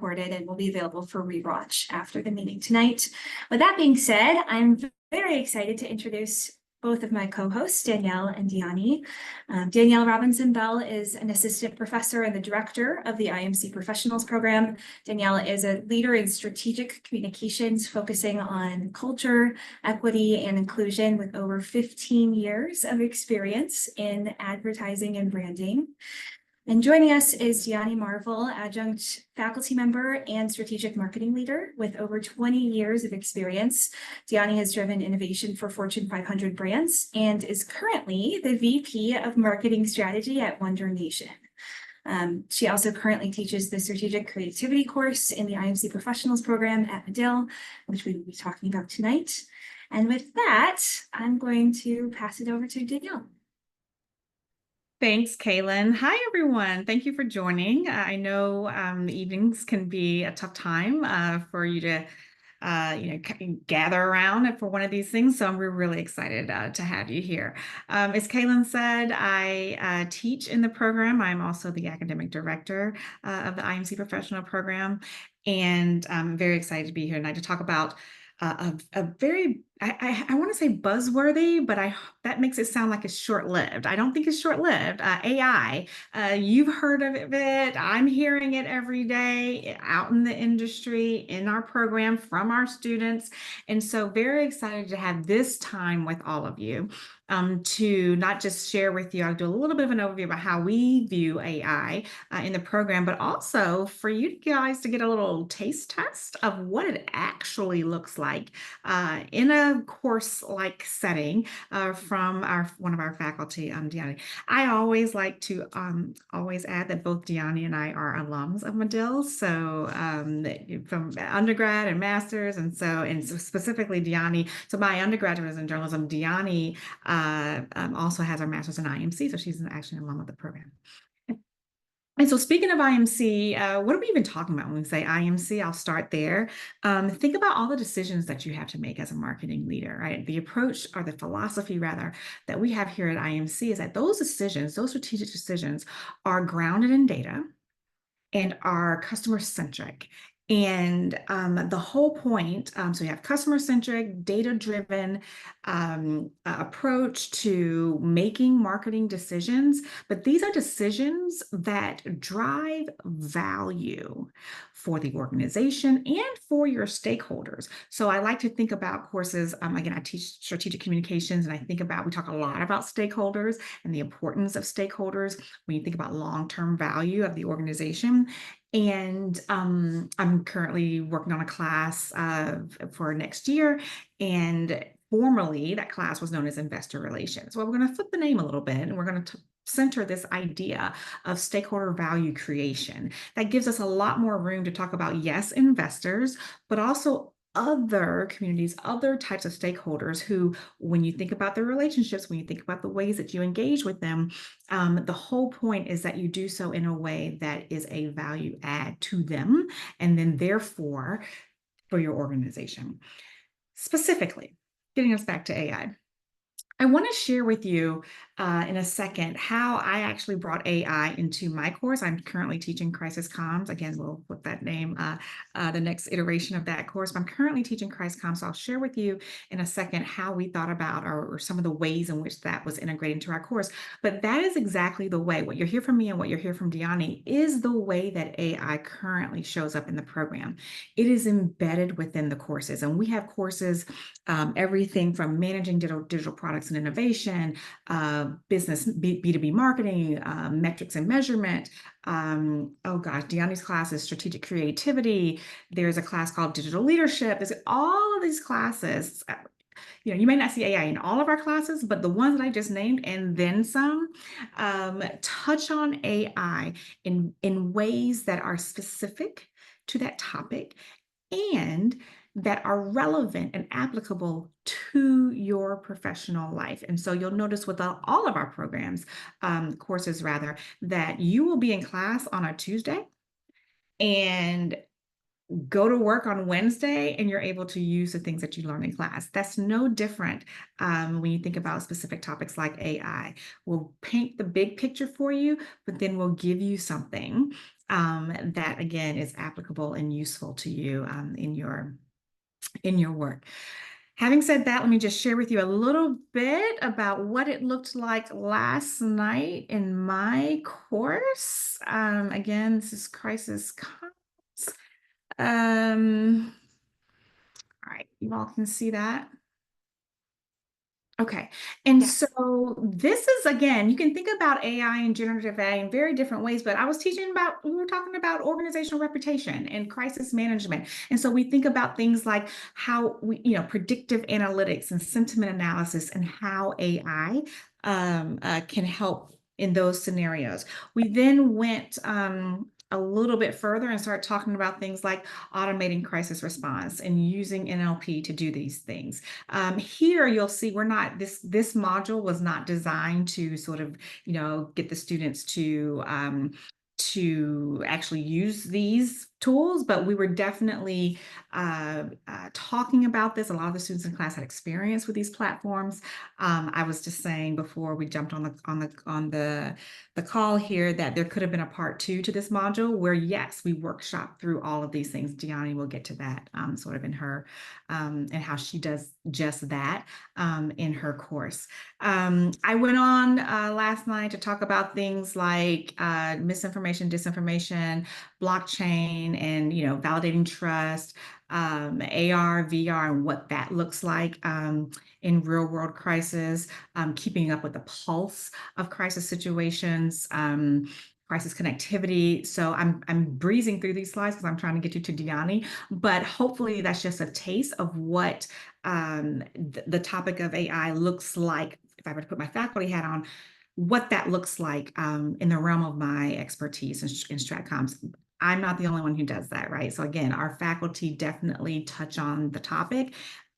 recorded and will be available for rewatch after the meeting tonight. With that being said, I'm very excited to introduce both of my co-hosts, Danielle and Dyani. Danielle Robinson Bell is an assistant professor and the director of the IMC Professionals Program. Danielle is a leader in strategic communications, focusing on culture, equity, and inclusion with over 15 years of experience in advertising and branding. And joining us is Dyani Marvel, adjunct faculty member and strategic marketing leader with over 20 years of experience. Dyani has driven innovation for Fortune 500 brands and is currently the VP of Marketing Strategy at Wonder Nation. She also currently teaches the Strategic Creativity course in the IMC Professionals Program at Medill, which we will be talking about tonight. And with that, I'm going to pass it over to Danielle. Thanks, Kaylin. Hi, everyone. Thank you for joining. I know evenings can be a tough time for you to gather around for one of these things. So we're really excited to have you here. As Kaylin said, I teach in the program. I'm also the academic director of the IMC Professional Program. And I'm very excited to be here tonight to talk about a very, I want to say buzzworthy, but that makes it sound like it's short-lived. I don't think it's short-lived. AI, you've heard of it. I'm hearing it every day out in the industry, in our program, from our students. And so very excited to have this time with all of you to not just share with you, I'll do a little bit of an overview about how we view AI in the program, but also for you guys to get a little taste test of what it actually looks like in a course-like setting from one of our faculty, Dyani. I always like to always add that both Dyani and I are alums of Medill, so from undergrad and master's, and so specifically Dyani. So my undergraduate is in journalism. Dyani also has her master's in IMC, so she's actually an alum of the program. And so speaking of IMC, what are we even talking about when we say IMC? I'll start there. Think about all the decisions that you have to make as a marketing leader, right? The approach, or the philosophy rather, that we have here at IMC is that those decisions, those strategic decisions, are grounded in data and are customer-centric. And the whole point, so you have customer-centric, data-driven approach to making marketing decisions, but these are decisions that drive value for the organization and for your stakeholders. So I like to think about courses, again, I teach strategic communications, and I think about, we talk a lot about stakeholders and the importance of stakeholders when you think about long-term value of the organization. And I'm currently working on a class for next year, and formerly that class was known as Investor Relations. Well, we're going to flip the name a little bit, and we're going to center this idea of stakeholder value creation. That gives us a lot more room to talk about, yes, investors, but also other communities, other types of stakeholders who, when you think about their relationships, when you think about the ways that you engage with them, the whole point is that you do so in a way that is a value add to them, and then therefore for your organization. Specifically, getting us back to AI. I want to share with you in a second how I actually brought AI into my course. I'm currently teaching Crisis Comms. Again, we'll put that name, the next iteration of that course. But I'm currently teaching Crisis Comms, so I'll share with you in a second how we thought about, or some of the ways in which that was integrated into our course. But that is exactly the way, what you hear from me and what you hear from Dyani is the way that AI currently shows up in the program. It is embedded within the courses, and we have courses, everything from managing digital products and innovation, business B2B marketing, metrics and measurement. Oh gosh, Dyani's class is strategic creativity. There's a class called digital leadership. There's all of these classes. You may not see AI in all of our classes, but the ones that I just named and then some touch on AI in ways that are specific to that topic and that are relevant and applicable to your professional life. And so you'll notice with all of our programs, courses rather, that you will be in class on a Tuesday and go to work on Wednesday, and you're able to use the things that you learn in class. That's no different when you think about specific topics like AI. We'll paint the big picture for you, but then we'll give you something that again is applicable and useful to you in your work. Having said that, let me just share with you a little bit about what it looked like last night in my course. Again, this is Crisis Comms. All right, you all can see that. Okay. And Yes. so this is, again, you can think about AI and generative AI in very different ways, but we were talking about organizational reputation and crisis management. And so we think about things like how we, predictive analytics and sentiment analysis and how AI can help in those scenarios. We then went a little bit further and started talking about things like automating crisis response and using NLP to do these things. Here you'll see this module was not designed to sort of, get the students to actually use these tools, but we were definitely talking about this. A lot of the students in class had experience with these platforms. I was just saying before we jumped on the call here that there could have been a part 2 to this module where, yes, we workshop through all of these things. Dyani will get to that sort of in her and how she does just that in her course. I went on last night to talk about things like misinformation, disinformation, blockchain, and validating trust, AR, VR, and what that looks like in real world crisis, keeping up with the pulse of crisis situations, crisis connectivity. So I'm breezing through these slides because I'm trying to get you to Dyani, but hopefully that's just a taste of what the topic of AI looks like. If I were to put my faculty hat on, what that looks like in the realm of my expertise in strat comms. I'm not the only one who does that, right? So again, our faculty definitely touch on the topic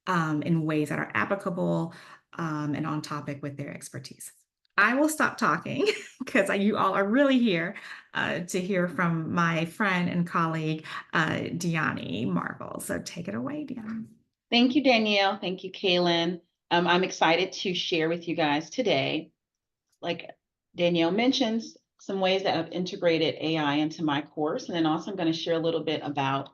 in ways that are applicable and on topic with their expertise. I will stop talking because you all are really here to hear from my friend and colleague, Dyani Marvel. So take it away, Dyani. Thank you, Danielle. Thank you, Kaylin. I'm excited to share with you guys today, like Danielle mentions, some ways that I've integrated AI into my course. And then also I'm going to share a little bit about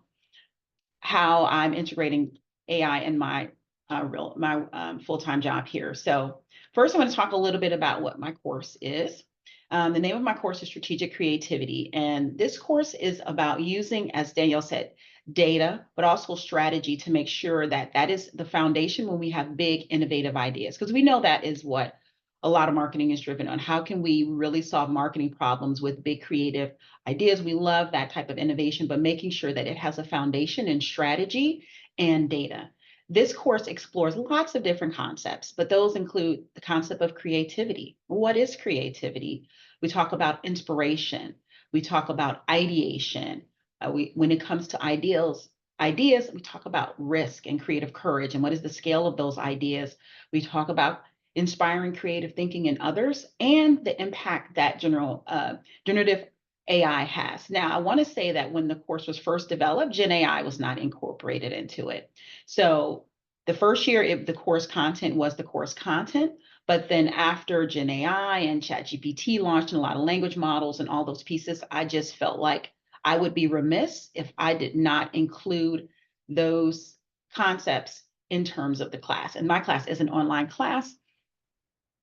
how I'm integrating AI in my full-time job here. So first, I want to talk a little bit about what my course is. The name of my course is Strategic Creativity. And this course is about using, as Danielle said, data, but also strategy to make sure that that is the foundation when we have big, innovative ideas. Because we know that is what a lot of marketing is driven on. How can we really solve marketing problems with big, creative ideas? We love that type of innovation, but making sure that it has a foundation in strategy and data. This course explores lots of different concepts, but those include the concept of creativity. What is creativity? We talk about inspiration. We talk about ideation. When it comes to ideas, we talk about risk and creative courage and what is the scale of those ideas. We talk about inspiring creative thinking in others and the impact that generative AI has. Now, I want to say that when the course was first developed, Gen AI was not incorporated into it. So the first year, the course content was the course content. But then after Gen AI and ChatGPT launched and a lot of language models and all those pieces, I just felt like I would be remiss if I did not include those concepts in terms of the class. And my class is an online class.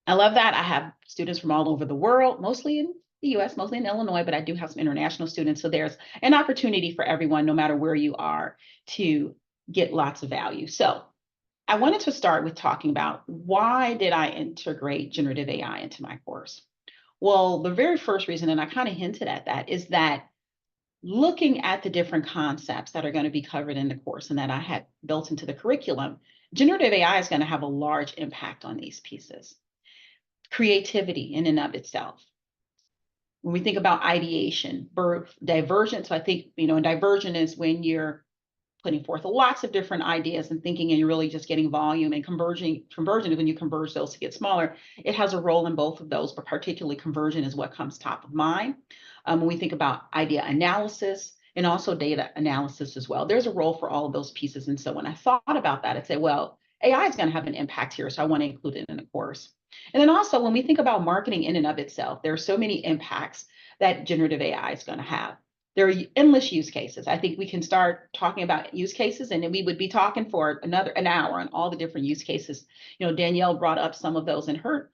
I love that. I have students from all over the world, mostly in the US, mostly in Illinois, but I do have some international students. So there's an opportunity for everyone, no matter where you are, to get lots of value. So I wanted to start with talking about why did I integrate generative AI into my course? Well, the very first reason, and I kind of hinted at that, is that looking at the different concepts that are going to be covered in the course and that I had built into the curriculum, generative AI is going to have a large impact on these pieces. Creativity in and of itself. When we think about ideation, divergent, so I think, and divergent is when you're putting forth lots of different ideas and thinking and you're really just getting volume, and conversion is when you converge those to get smaller. It has a role in both of those, but particularly conversion is what comes top of mind. When we think about idea analysis and also data analysis as well, there's a role for all of those pieces. And so when I thought about that, I'd say, well, AI is going to have an impact here, so I want to include it in the course. And then also when we think about marketing in and of itself, there are so many impacts that generative AI is going to have. There are endless use cases. I think we can start talking about use cases, and then we would be talking for an hour on all the different use cases. Danielle brought up some of those in her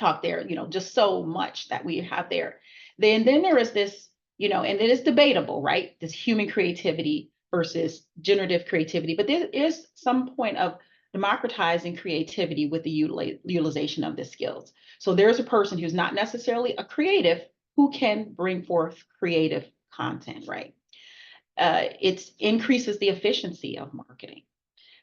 talk there, just so much that we have there. Then there is this, and it is debatable, right? This human creativity versus generative creativity, but there is some point of democratizing creativity with the utilization of the skills. So there's a person who's not necessarily a creative who can bring forth creative content, right? It increases the efficiency of marketing.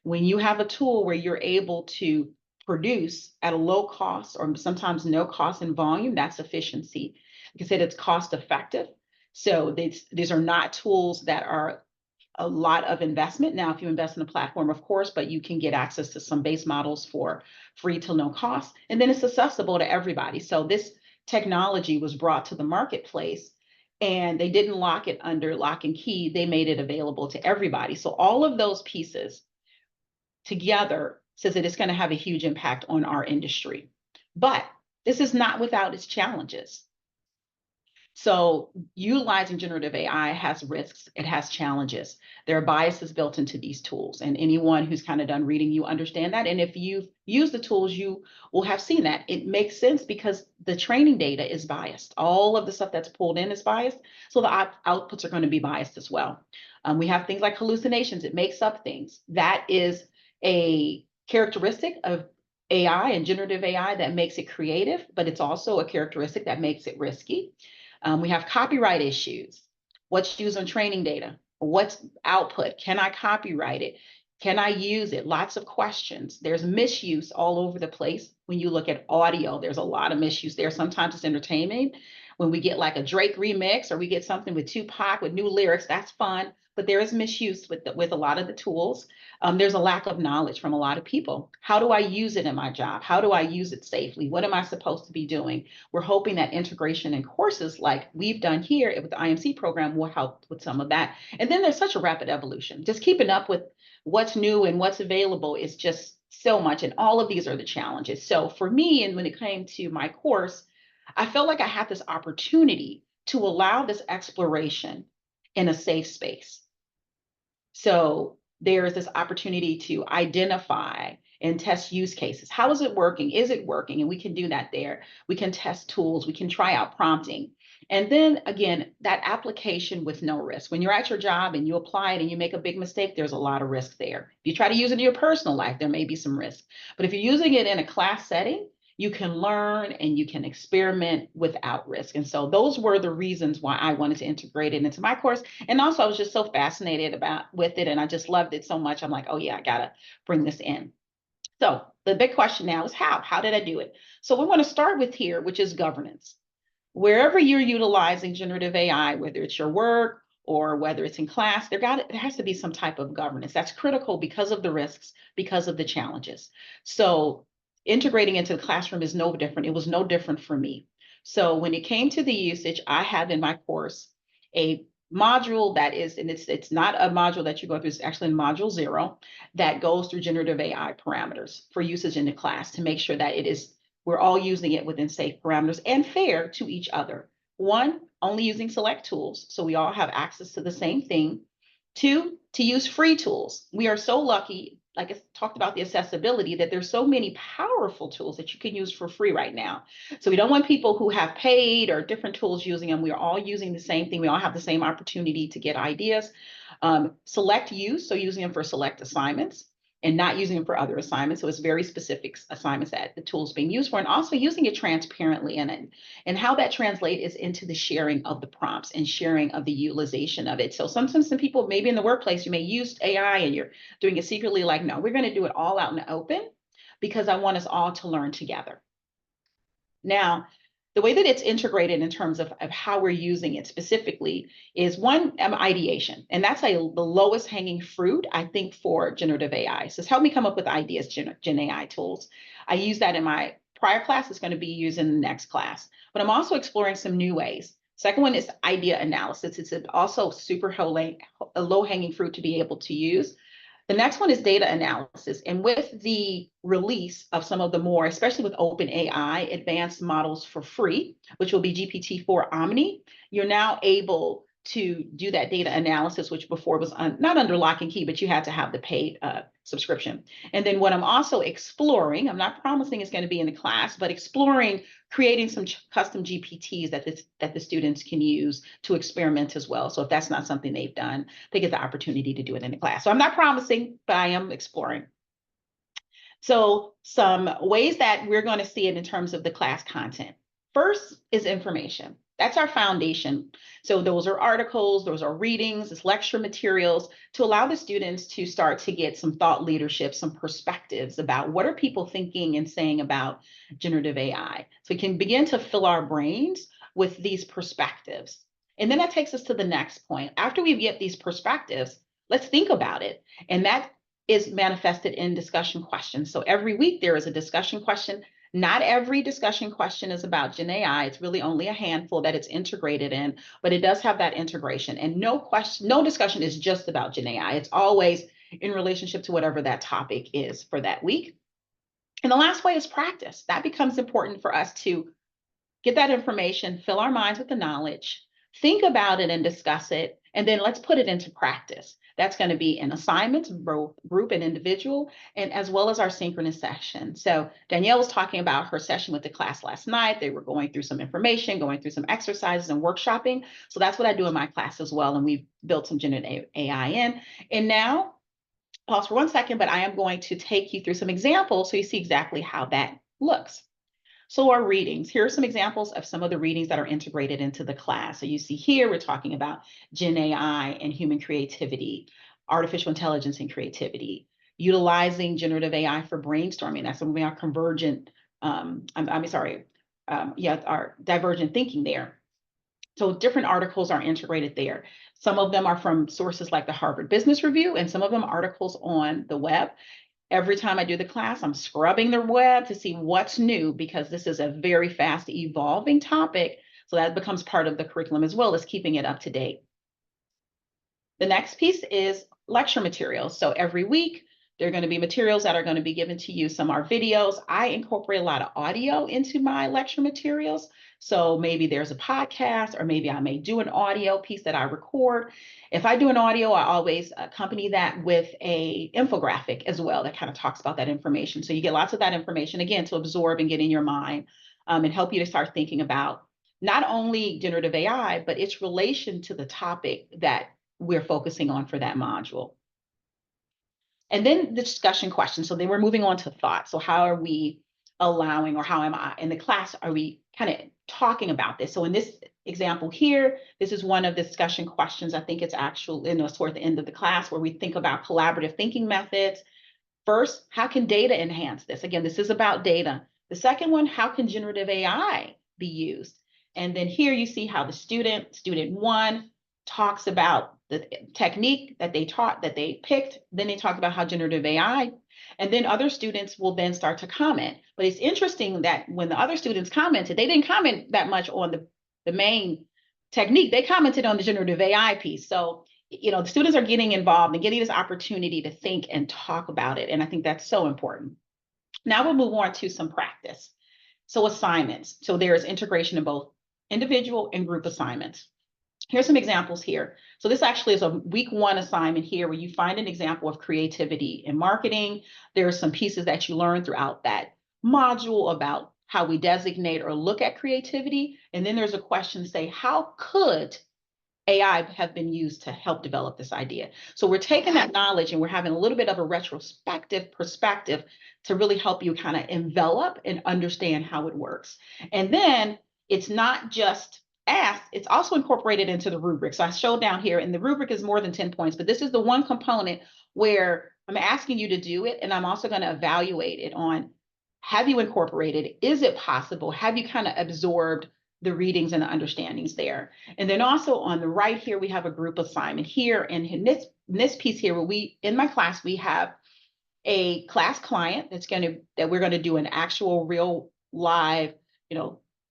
When you have a tool where you're able to produce at a low cost or sometimes no cost in volume, that's efficiency. Like I said, it's cost effective. So these are not tools that are a lot of investment. Now, if you invest in a platform, of course, but you can get access to some base models for free till no cost. And then it's accessible to everybody. So this technology was brought to the marketplace and they didn't lock it under lock and key. They made it available to everybody. So all of those pieces together says that it's going to have a huge impact on our industry. But this is not without its challenges. So utilizing generative AI has risks, it has challenges. There are biases built into these tools, and anyone who's kind of done reading, you understand that. And if you've used the tools, you will have seen that. It makes sense because the training data is biased. All of the stuff that's pulled in is biased. So the outputs are going to be biased as well. We have things like hallucinations. It makes up things. That is a characteristic of AI and generative AI that makes it creative, but it's also a characteristic that makes it risky. We have copyright issues. What's used on training data? What's output? Can I copyright it? Can I use it? Lots of questions. There's misuse all over the place. When you look at audio, there's a lot of misuse there. Sometimes it's entertainment. When we get like a Drake remix or we get something with Tupac with new lyrics, that's fun. But there is misuse with a lot of the tools. There's a lack of knowledge from a lot of people. How do I use it in my job? How do I use it safely? What am I supposed to be doing? We're hoping that integration in courses like we've done here with the IMC program will help with some of that. And then there's such a rapid evolution. Just keeping up with what's new and what's available is just so much. And all of these are the challenges. So for me, and when it came to my course, I felt like I had this opportunity to allow this exploration in a safe space. So there's this opportunity to identify and test use cases. How is it working? Is it working? And we can do that there. We can test tools. We can try out prompting. And then again, that application with no risk. When you're at your job and you apply it and you make a big mistake, there's a lot of risk there. If you try to use it in your personal life, there may be some risk. But if you're using it in a class setting, you can learn and you can experiment without risk. And so those were the reasons why I wanted to integrate it into my course. And also I was just so fascinated with it. And I just loved it so much. I'm like, oh yeah, I gotta bring this in. So the big question now is how did I do it? So we want to start with here, which is governance. Wherever you're utilizing generative AI, whether it's your work or whether it's in class, there has to be some type of governance. That's critical because of the risks, because of the challenges. So integrating into the classroom is no different. It was no different for me. So when it came to the usage, I have in my course a module that is, and it's not a module that you go through, it's actually in module 0 that goes through generative AI parameters for usage in the class to make sure that we're all using it within safe parameters and fair to each other. 1, only using select tools, so we all have access to the same thing. 2, to use free tools. We are so lucky, like I talked about the accessibility, that there's so many powerful tools that you can use for free right now. So we don't want people who have paid or different tools using them. We are all using the same thing. We all have the same opportunity to get ideas. Select use, so using them for select assignments and not using them for other assignments. So it's very specific assignments that the tool is being used for, and also using it transparently in it. And how that translates is into the sharing of the prompts and sharing of the utilization of it. So sometimes some people, maybe in the workplace, you may use AI and you're doing it secretly, like, no, we're going to do it all out in the open because I want us all to learn together. Now, the way that it's integrated in terms of how we're using it specifically is one, ideation. And that's the lowest hanging fruit, I think, for generative AI. So it's helped me come up with ideas, Gen AI tools. I use that in my prior class. It's going to be used in the next class. But I'm also exploring some new ways. Second one is idea analysis. It's also super low hanging fruit to be able to use. The next one is data analysis. And with the release of some of the more, especially with OpenAI, advanced models for free, which will be GPT-4 Omni, you're now able to do that data analysis, which before was not under lock and key, but you had to have the paid subscription. And then what I'm also exploring, I'm not promising it's going to be in the class, but exploring creating some custom GPTs that the students can use to experiment as well. So if that's not something they've done, they get the opportunity to do it in the class. So I'm not promising, but I am exploring. So some ways that we're going to see it in terms of the class content. First is information. That's our foundation. So those are articles, those are readings, it's lecture materials to allow the students to start to get some thought leadership, some perspectives about what are people thinking and saying about generative AI. So we can begin to fill our brains with these perspectives. And then that takes us to the next point. After we get these perspectives, let's think about it. And that is manifested in discussion questions. So every week there is a discussion question. Not every discussion question is about Gen AI. It's really only a handful that it's integrated in, but it does have that integration. And no discussion is just about Gen AI. It's always in relationship to whatever that topic is for that week. And the last way is practice. That becomes important for us to get that information, fill our minds with the knowledge, think about it and discuss it, and then let's put it into practice. That's going to be in assignments, both group and individual, and as well as our synchronous session. So Danielle was talking about her session with the class last night. They were going through some information, going through some exercises and workshopping. So that's what I do in my class as well. And we've built some generative AI in. And now, pause for 1 second, but I am going to take you through some examples so you see exactly how that looks. So our readings, here are some examples of some of the readings that are integrated into the class. So you see here, we're talking about Gen AI and human creativity, artificial intelligence and creativity, utilizing generative AI for brainstorming. That's something our convergent, our divergent thinking there. So different articles are integrated there. Some of them are from sources like the Harvard Business Review, and some of them articles on the web. Every time I do the class, I'm scrubbing the web to see what's new because this is a very fast evolving topic. So that becomes part of the curriculum as well as keeping it up to date. The next piece is lecture materials. So every week, there are going to be materials that are going to be given to you. Some are videos. I incorporate a lot of audio into my lecture materials. So maybe there's a podcast, or maybe I may do an audio piece that I record. If I do an audio, I always accompany that with an infographic as well that kind of talks about that information. So you get lots of that information, again, to absorb and get in your mind and help you to start thinking about not only generative AI, but its relation to the topic that we're focusing on for that module. And then the discussion questions. So then we're moving on to thought. So how are we allowing, or how am I in the class, are we kind of talking about this? So in this example here, this is one of the discussion questions. I think it's actually toward the end of the class where we think about collaborative thinking methods. First, how can data enhance this? Again, this is about data. The second one, how can generative AI be used? And then here you see how the student one, talks about the technique that they taught, that they picked. Then they talk about how generative AI, and then other students will then start to comment. But it's interesting that when the other students commented, they didn't comment that much on the main technique. They commented on the generative AI piece. So, the students are getting involved and getting this opportunity to think and talk about it. And I think that's so important. Now we'll move on to some practice. So assignments. So there is integration in both individual and group assignments. Here's some examples here. So this actually is a week 1 assignment here where you find an example of creativity in marketing. There are some pieces that you learn throughout that module about how we designate or look at creativity. And then there's a question, say, how could AI have been used to help develop this idea? So we're taking that knowledge and we're having a little bit of a retrospective perspective to really help you kind of envelop and understand how it works. And then it's not just asked, it's also incorporated into the rubric. So I showed down here, and the rubric is more than 10 points, but this is the one component where I'm asking you to do it, and I'm also going to evaluate it on, have you incorporated it? Is it possible? Have you kind of absorbed the readings and the understandings there? And then also on the right here, we have a group assignment here. And in this piece here, where in my class, we have a class client that we're going to do an actual real live,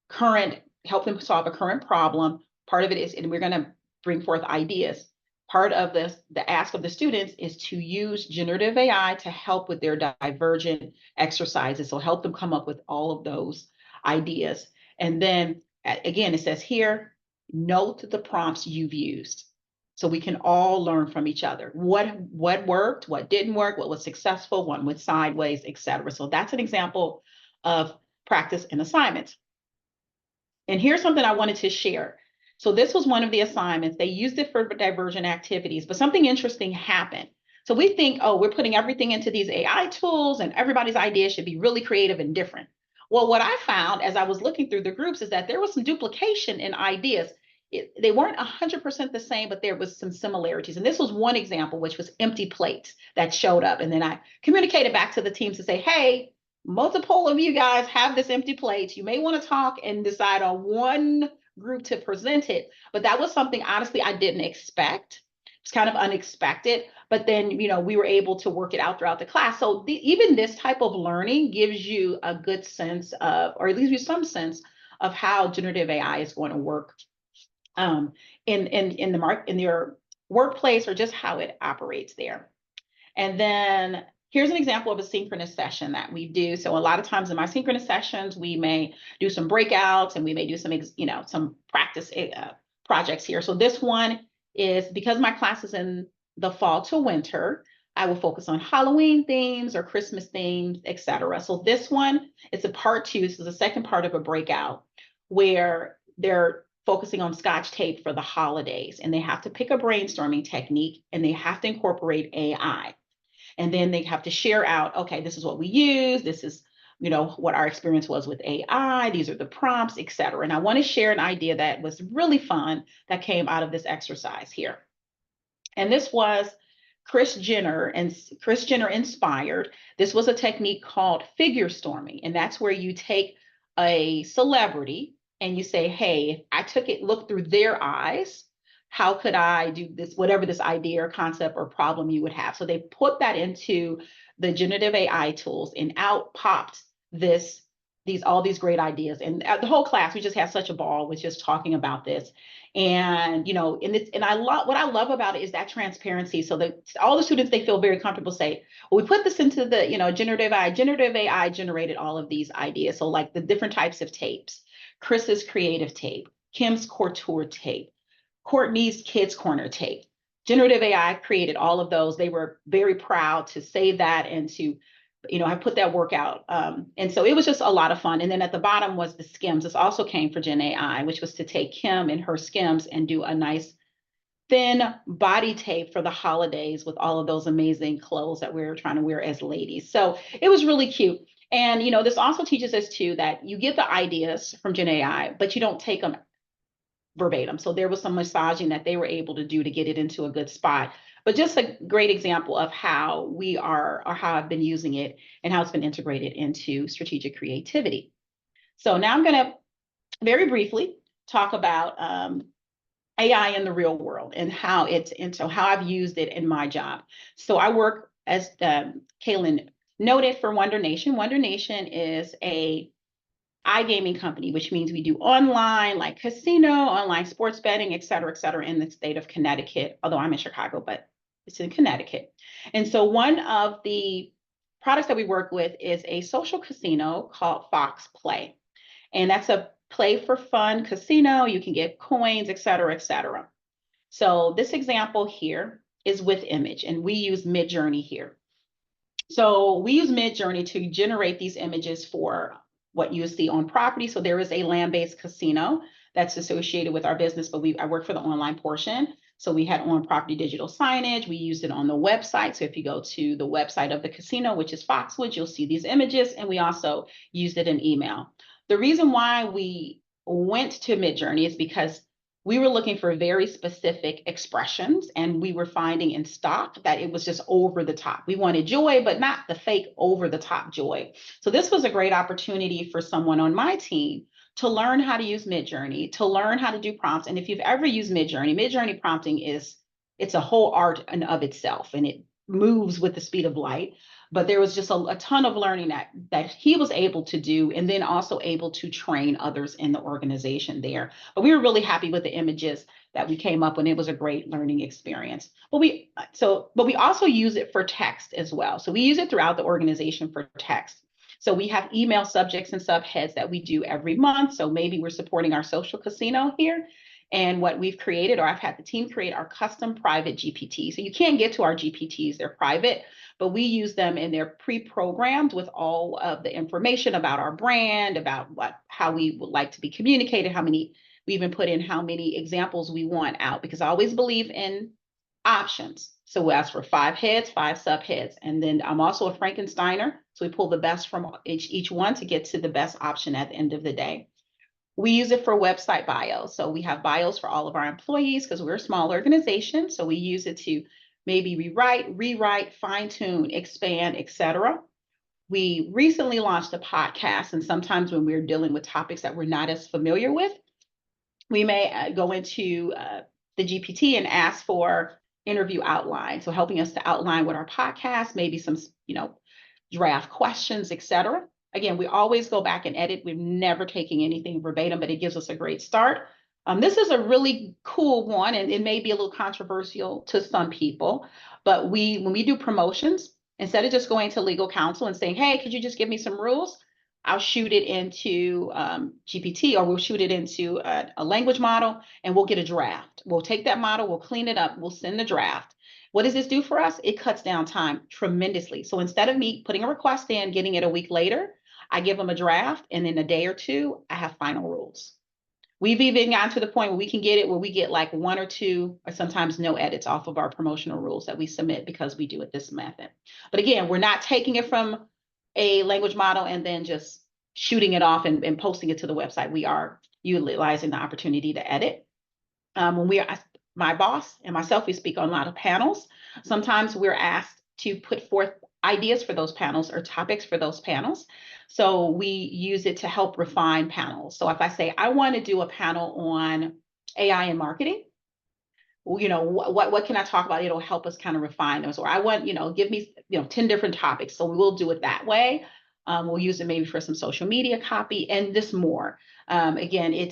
current, help them solve a current problem. Part of it is, and we're going to bring forth ideas. Part of the ask of the students is to use generative AI to help with their divergent exercises. So help them come up with all of those ideas. And then again, it says here, note the prompts you've used so we can all learn from each other. What worked, what didn't work, what was successful, what went sideways, etc. So that's an example of practice and assignments. And here's something I wanted to share. So this was one of the assignments. They used it for divergent activities, but something interesting happened. So we think, oh, we're putting everything into these AI tools and everybody's ideas should be really creative and different. Well, what I found as I was looking through the groups is that there was some duplication in ideas. They weren't 100% the same, but there was some similarities. And this was one example, which was empty plates that showed up. And then I communicated back to the teams to say, hey, multiple of you guys have this empty plate. You may want to talk and decide on one group to present it. But that was something, honestly, I didn't expect. It's kind of unexpected. But then, you know, we were able to work it out throughout the class. So even this type of learning gives you a good sense of, or at least you some sense of how generative AI is going to work in your workplace, or just how it operates there. And then here's an example of a synchronous session that we do. So a lot of times in my synchronous sessions, we may do some breakouts and we may do some, some practice projects here. So this one is, because my class is in the fall to winter, I will focus on Halloween themes or Christmas themes, etc. So this one, it's a part 2. This is the second part of a breakout where they're focusing on Scotch tape for the holidays, and they have to pick a brainstorming technique and they have to incorporate AI. And then they have to share out, okay, this is what we use. This is, what our experience was with AI. These are the prompts, etc. And I want to share an idea that was really fun that came out of this exercise here. And this was Kris Jenner inspired. This was a technique called figure storming. And that's where you take a celebrity and you say, hey, I look through their eyes. How could I do this, whatever this idea or concept or problem you would have? So they put that into the generative AI tools, and out popped all these great ideas. And the whole class, we just had such a ball with just talking about this. And, what I love about it is that transparency. So that all the students, they feel very comfortable say, well, we put this into the, generative AI generated all of these ideas. So like the different types of tapes, Chris's creative tape, Kim's couture tape, Courtney's Kids Corner tape. Generative AI created all of those. They were very proud to say that and to, I put that work out. And so it was just a lot of fun. And then at the bottom was the skims. This also came for Gen AI, which was to take Kim and her skims and do a nice thin body tape for the holidays with all of those amazing clothes that we were trying to wear as ladies. So it was really cute. And, this also teaches us too that you get the ideas from Gen AI, but you don't take them verbatim. So there was some massaging that they were able to do to get it into a good spot. But just a great example of how we are, or how I've been using it and how it's been integrated into strategic creativity. So now I'm going to very briefly talk about AI in the real world and how I've used it in my job. So I work, as Kaylin noted, for Wonder Nation. Wonder Nation is a iGaming company, which means we do online, like casino, online sports betting, et cetera, in the state of Connecticut, although I'm in Chicago, but it's in Connecticut. And so one of the products that we work with is a social casino called Fox Play. And that's a play for fun casino. You can get coins, et cetera. So this example here is with image, and we use Midjourney here. So we use Midjourney to generate these images for what you see on property. So there is a land-based casino that's associated with our business, but I work for the online portion. So we had on-property digital signage. We used it on the website. So if you go to the website of the casino, which is Foxwoods, you'll see these images. And we also used it in email. The reason why we went to Midjourney is because we were looking for very specific expressions, and we were finding in stock that it was just over the top. We wanted joy, but not the fake over the top joy. So this was a great opportunity for someone on my team to learn how to use Midjourney, to learn how to do prompts. And if you've ever used Midjourney prompting it's a whole art in of itself, and it moves with the speed of light. But there was just a ton of learning that he was able to do, and then also able to train others in the organization there. But we were really happy with the images that we came up with. It was a great learning experience. But we also use it for text as well. So we use it throughout the organization for text. So we have email subjects and subheads that we do every month. So maybe we're supporting our social casino here, And what we've created, or I've had the team create, are custom private GPTs. So you can't get to our GPTs, they're private, but we use them and they're pre-programmed with all of the information about our brand, about how we would like to be communicated, we even put in how many examples we want out, because I always believe in options. So we ask for 5 heads, 5 subheads. And then I'm also a Frankensteiner. So we pull the best from each one to get to the best option at the end of the day. We use it for website bios. So we have bios for all of our employees because we're a small organization. So we use it to maybe rewrite, fine tune, expand, etc. We recently launched a podcast, and sometimes when we're dealing with topics that we're not as familiar with, we may go into the GPT and ask for interview outline. So helping us to outline what our podcast, maybe some, draft questions, etc. Again, we always go back and edit. We're never taking anything verbatim, but it gives us a great start. This is a really cool one, and it may be a little controversial to some people, but when we do promotions, instead of just going to legal counsel and saying, hey, could you just give me some rules? I'll shoot it into GPT, or we'll shoot it into a language model, and we'll get a draft. We'll take that model, we'll clean it up, we'll send the draft. What does this do for us? It cuts down time tremendously. So instead of me putting a request in, getting it a week later, I give them a draft, and in a day or two, I have final rules. We've even gotten to the point where we can get it where we get like 1 or 2 or sometimes no edits off of our promotional rules that we submit because we do it this method. But again, we're not taking it from a language model and then just shooting it off and posting it to the website. We are utilizing the opportunity to edit. My boss and myself, we speak on a lot of panels. Sometimes we're asked to put forth ideas for those panels or topics for those panels. So we use it to help refine panels. So if I say, I want to do a panel on AI in marketing, what can I talk about? It'll help us kind of refine those. Or I want, give me, 10 different topics. So we will do it that way. We'll use it maybe for some social media copy and this more. Again,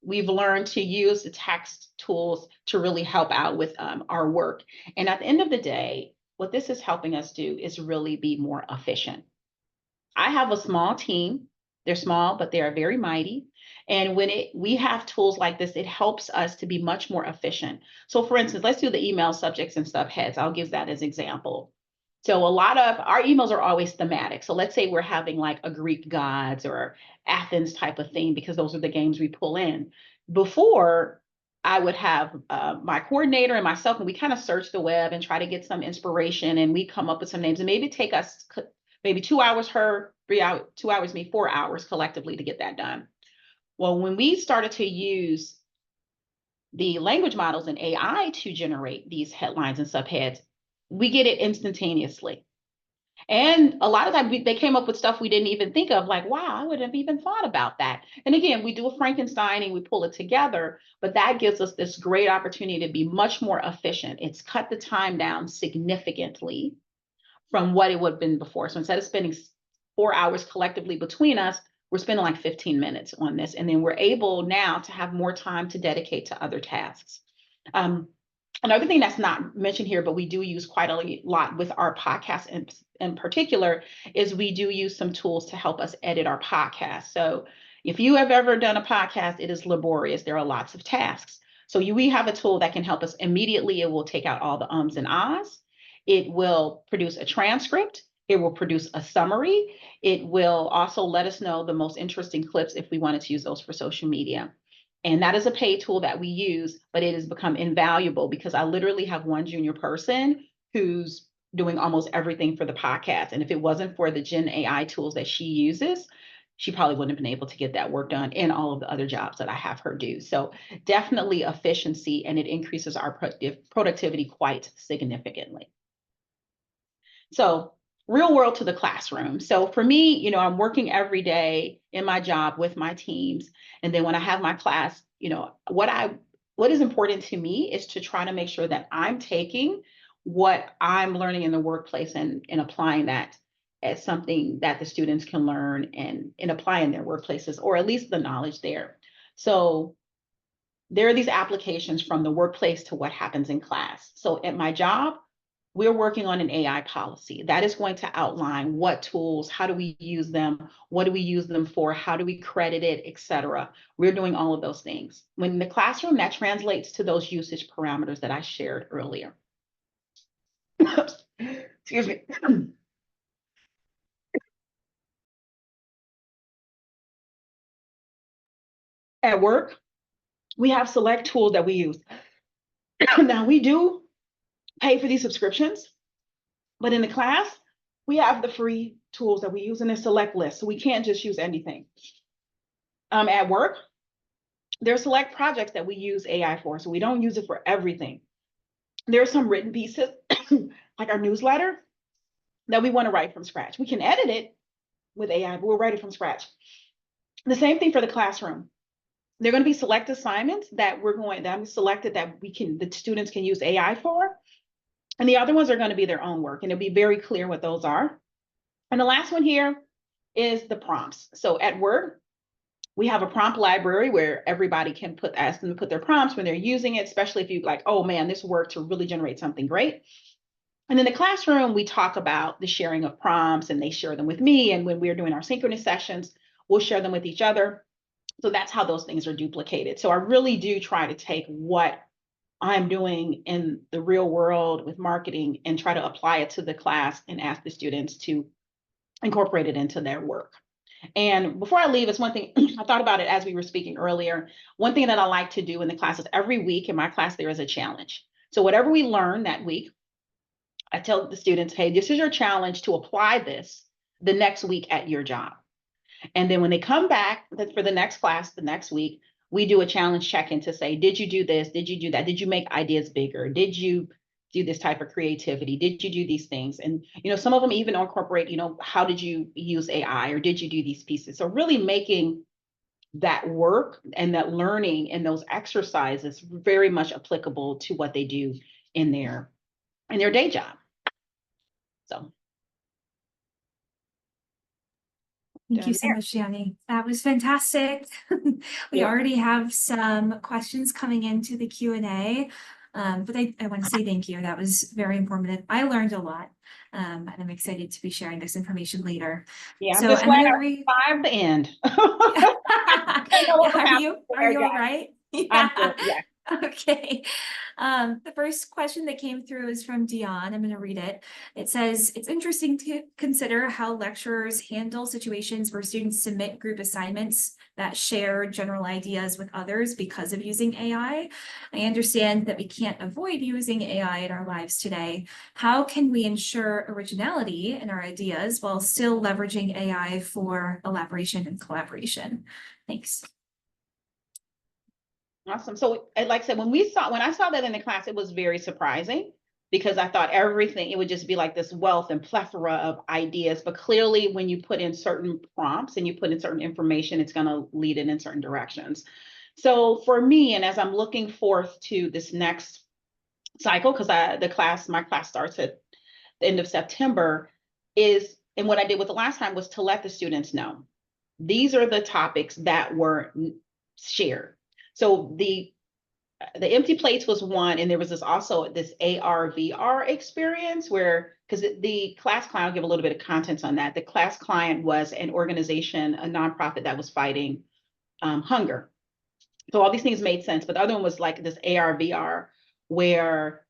we've learned to use the text tools to really help out with our work. And at the end of the day, what this is helping us do is really be more efficient. I have a small team. They're small, but they are very mighty. And when we have tools like this, it helps us to be much more efficient. So for instance, let's do the email subjects and subheads. I'll give that as an example. So a lot of our emails are always thematic. So let's say we're having like a Greek gods or Athens type of theme, because those are the games we pull in. Before, I would have my coordinator and myself, and we kind of search the web and try to get some inspiration, and we come up with some names, and maybe take us maybe 2 hours, her 3 hours, 2 hours, me 4 hours collectively to get that done. Well, when we started to use the language models and AI to generate these headlines and subheads, we get it instantaneously. And a lot of times they came up with stuff we didn't even think of, like, wow, I wouldn't have even thought about that. And again, we do a Frankenstein and we pull it together, but that gives us this great opportunity to be much more efficient. It's cut the time down significantly from what it would have been before. So instead of spending 4 hours collectively between us, we're spending like 15 minutes on this. And then we're able now to have more time to dedicate to other tasks. Another thing that's not mentioned here, but we do use quite a lot with our podcast in particular, is we do use some tools to help us edit our podcast. So if you have ever done a podcast, it is laborious. There are lots of tasks. So we have a tool that can help us immediately. It will take out all the ums and ahs. It will produce a transcript. It will produce a summary. It will also let us know the most interesting clips if we wanted to use those for social media. And that is a paid tool that we use, but it has become invaluable because I literally have one junior person who's doing almost everything for the podcast. And if it wasn't for the Gen AI tools that she uses, she probably wouldn't have been able to get that work done and all of the other jobs that I have her do. So definitely efficiency, and it increases our productivity quite significantly. So real world to the classroom. So for me, I'm working every day in my job with my teams. And then when I have my class, what is important to me is to try to make sure that I'm taking what I'm learning in the workplace and applying that as something that the students can learn and apply in their workplaces, or at least the knowledge there. So there are these applications from the workplace to what happens in class. So at my job, we're working on an AI policy that is going to outline what tools, how do we use them, what do we use them for, how do we credit it, etc. We're doing all of those things. When in the classroom, that translates to those usage parameters that I shared earlier. Excuse me. At work, we have select tools that we use. Now, we do pay for these subscriptions, but in the class, we have the free tools that we use in a select list, so we can't just use anything. At work, there are select projects that we use AI for, so we don't use it for everything. There are some written pieces, like our newsletter, that we want to write from scratch. We can edit it with AI, but we'll write it from scratch. The same thing for the classroom. There are going to be select assignments that I'm selected that the students can use AI for. And the other ones are going to be their own work, and it'll be very clear what those are. And the last one here is the prompts. So at work, we have a prompt library where everybody can ask them to put their prompts when they're using it, especially if you're like, oh man, this worked to really generate something great. And in the classroom, we talk about the sharing of prompts, and they share them with me. And when we're doing our synchronous sessions, we'll share them with each other. So that's how those things are duplicated. So I really do try to take what I'm doing in the real world with marketing and try to apply it to the class and ask the students to incorporate it into their work. And before I leave, it's one thing I thought about it as we were speaking earlier. One thing that I like to do in the class is every week in my class, there is a challenge. So whatever we learn that week, I tell the students, hey, this is your challenge to apply this the next week at your job. And then when they come back for the next class, the next week, we do a challenge check-in to say, did you do this? Did you do that? Did you make ideas bigger? Did you do this type of creativity? Did you do these things? And, some of them even incorporate, how did you use AI, or did you do these pieces? So really making that work and that learning and those exercises very much applicable to what they do in their day job. So. Thank you so much, Dyani. That was fantastic. We already have some questions coming into the Q&A, but I want to say thank you. That was very informative. I learned a lot, and I'm excited to be sharing this information later. Yeah, so I'm glad I survived the end. Are you all right? I'm good, yeah. Okay. The first question that came through is from Dyani. I'm going to read it. It says, it's interesting to consider how lecturers handle situations where students submit group assignments that share general ideas with others because of using AI. I understand that we can't avoid using AI in our lives today. How can we ensure originality in our ideas while still leveraging AI for elaboration and collaboration? Thanks. Awesome. So like I said, when I saw that in the class, it was very surprising because I thought it would just be like this wealth and plethora of ideas. But clearly when you put in certain prompts and you put in certain information, it's going to lead it in certain directions. So for me, and as I'm looking forth to this next cycle, because my class starts at the end of September, and what I did with the last time was to let the students know, these are the topics that were shared. So the empty plates was one, and there was also this AR/VR experience because the class client, I'll give a little bit of context on that. The class client was an organization, a nonprofit that was fighting hunger. So all these things made sense, but the other one was like this AR/VR where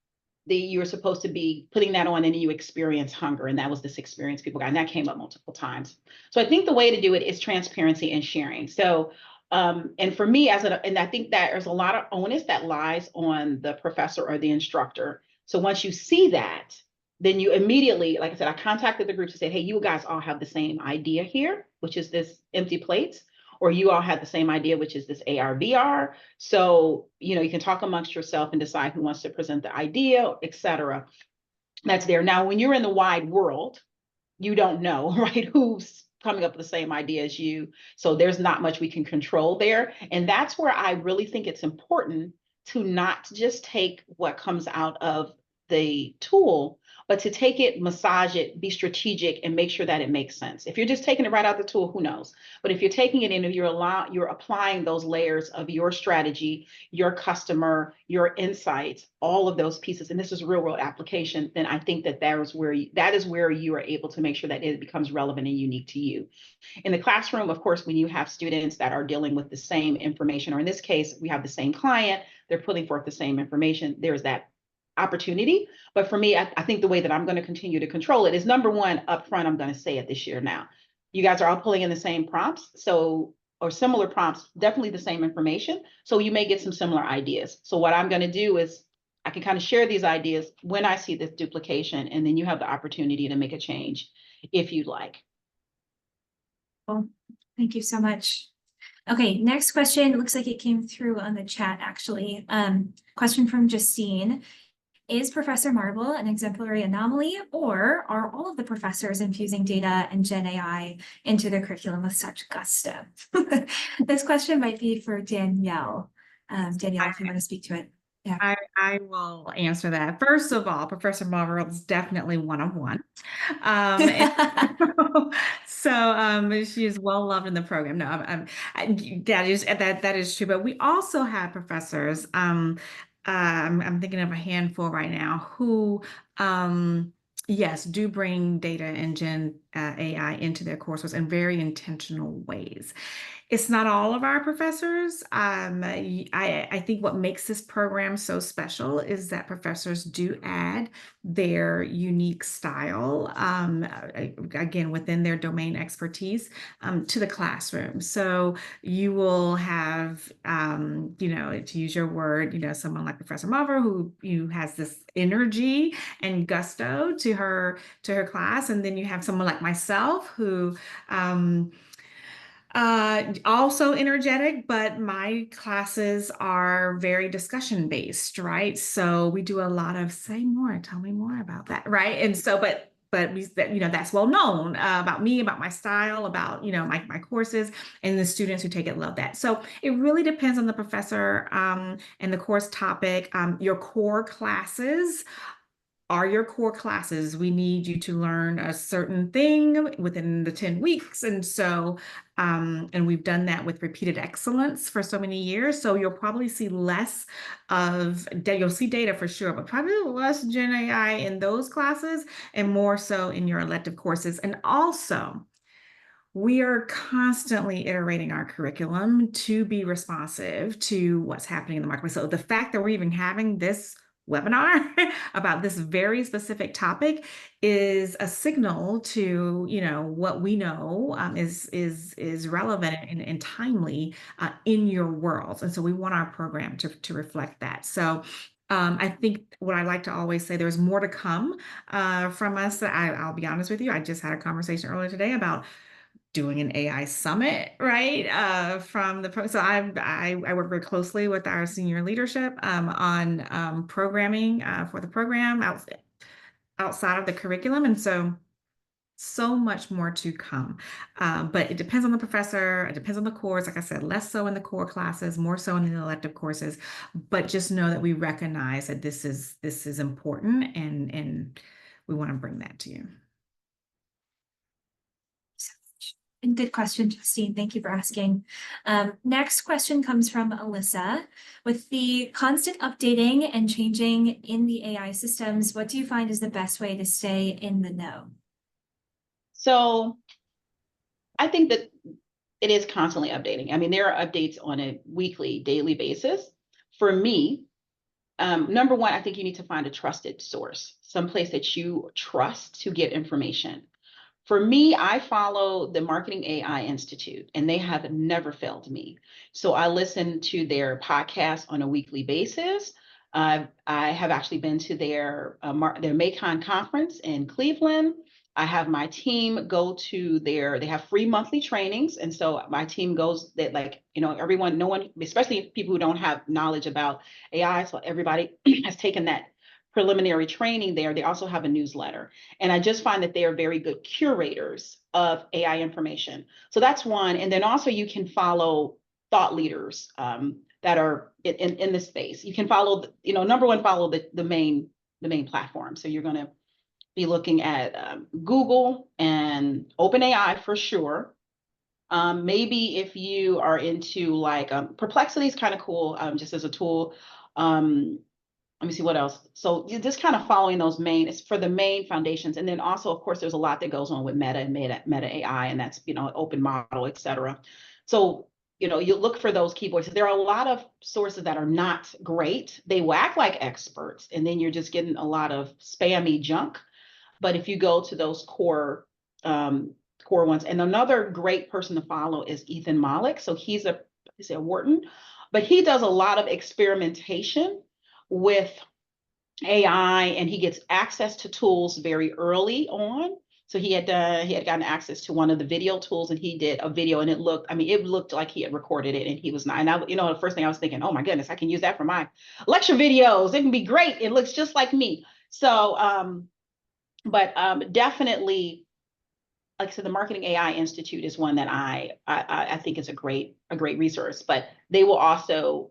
you were supposed to be putting that on and you experience hunger, and that was this experience people got, and that came up multiple times. So I think the way to do it is transparency and sharing. So and for me, and I think that there's a lot of onus that lies on the professor or the instructor. So once you see that, then you immediately, like I said, I contacted the group to say, hey, you guys all have the same idea here, which is this empty plates, or you all have the same idea, which is this AR/VR. So, you can talk amongst yourself and decide who wants to present the idea, et cetera. That's there. Now, when you're in the wide world, you don't know, right, who's coming up with the same idea as you. So there's not much we can control there. And that's where I really think it's important to not just take what comes out of the tool, but to take it, massage it, be strategic, and make sure that it makes sense. If you're just taking it right out the tool, who knows? But if you're taking it in, if you're applying those layers of your strategy, your customer, your insights, all of those pieces, and this is real world application, then I think that that is where you are able to make sure that it becomes relevant and unique to you. In the classroom, of course, when you have students that are dealing with the same information, or in this case, we have the same client, they're putting forth the same information, there's that opportunity. But for me, I think the way that I'm going to continue to control it is, number one, upfront, I'm going to say it this year now. You guys are all pulling in the same prompts, or similar prompts, definitely the same information. So you may get some similar ideas. So what I'm going to do is I can kind of share these ideas when I see this duplication, and then you have the opportunity to make a change if you'd like. Well, thank you so much. Okay, next question. It looks like it came through on the chat, actually. Question from Justine. Is Professor Marvel an exemplary anomaly, or are all of the professors infusing data and Gen AI into their curriculum with such gusto? This question might be for Danielle. Danielle, if you want to speak to it. Yeah. I will answer that. First of all, Professor Marvel is definitely one of one. She is well loved in the program. No, that is true. But we also have professors. I'm thinking of a handful right now who, yes, do bring data and Gen AI into their courses in very intentional ways. It's not all of our professors. I think what makes this program so special is that professors do add their unique style, again, within their domain expertise, to the classroom. So you will have, to use your word, someone like Professor Marver who has this energy and gusto to her class, and then you have someone like myself who also energetic, but my classes are very discussion based, right? So we do a lot of say more, tell me more about that, right? And so, but that's well known about me, about my style, about my courses, and the students who take it love that. So it really depends on the professor and the course topic. Your core classes are your core classes. We need you to learn a certain thing within the 10 weeks. And so, and we've done that with repeated excellence for so many years. So you'll probably see less of, you'll see data for sure, but probably less Gen AI in those classes and more so in your elective courses. And also, we are constantly iterating our curriculum to be responsive to what's happening in the marketplace. So the fact that we're even having this webinar about this very specific topic is a signal to what we know is relevant and timely in your world, and so we want our program to reflect that. So I think what I like to always say, there's more to come from us. I'll be honest with you, I just had a conversation earlier today about doing an AI summit, right? So I work very closely with our senior leadership on programming for the program outside of the curriculum, and so much more to come. But it depends on the professor, it depends on the course. Like I said, less so in the core classes, more so in the elective courses. But just know that we recognize that this is important, and we want to bring that to you. And good question, Justine. Thank you for asking. Next question comes from Alyssa. With the constant updating and changing in the AI systems, what do you find is the best way to stay in the know? So I think that it is constantly updating. I mean, there are updates on a weekly, daily basis. For me, number one, I think you need to find a trusted source, someplace that you trust to get information. For me, I follow the Marketing AI Institute, and they have never failed me. So I listen to their podcast on a weekly basis. I have actually been to their MACON conference in Cleveland. I have my team go to they have free monthly trainings. And so my team goes that, everyone, no one, especially people who don't have knowledge about AI. So everybody has taken that preliminary training there. They also have a newsletter. And I just find that they are very good curators of AI information. So that's one. And then also you can follow thought leaders that are in the space. You can follow, number one, follow the main platform. So you're going to be looking at Google and OpenAI for sure. Maybe if you are into like Perplexity is kind of cool, just as a tool. Let me see what else. So just kind of following those main, it's for the main foundations. And then also, of course, there's a lot that goes on with Meta and Meta AI, and that's, open model, et cetera. So, you look for those key voices. There are a lot of sources that are not great. They will act like experts, and then you're just getting a lot of spammy junk. But if you go to those core ones, and another great person to follow is Ethan Malik. So he's a Wharton, but he does a lot of experimentation with AI, and he gets access to tools very early on. So he had gotten access to one of the video tools, and he did a video, and it looked like he had recorded it, and he was not. And the first thing I was thinking, oh my goodness, I can use that for my lecture videos. It can be great. It looks just like me. So, but definitely, like I said, the Marketing AI Institute is one that I think is a great resource. But they will also,